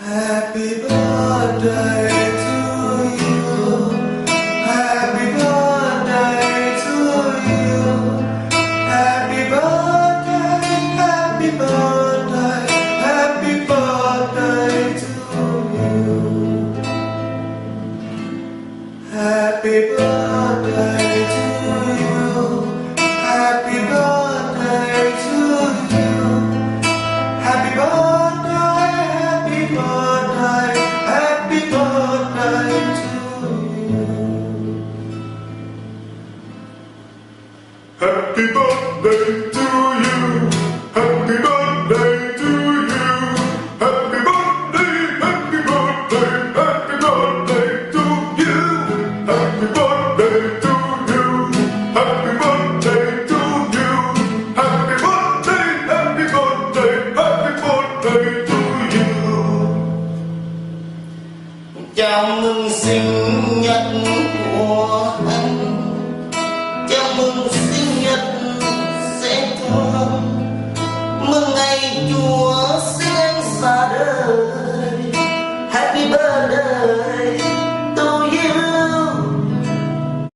Happy birthday to you. Happy birthday to you. Happy birthday, happy birthday, happy birthday to you. Happy birthday to you. Happy birthday to you. Happy birthday, happy birthday, happy birthday to you. Happy birthday to you. Happy birthday to you. Happy birthday, happy birthday, happy birthday to you. Happy birthday to you. Happy birthday to you. Happy birthday, happy birthday, happy birthday to you. Chào mừng sinh nhật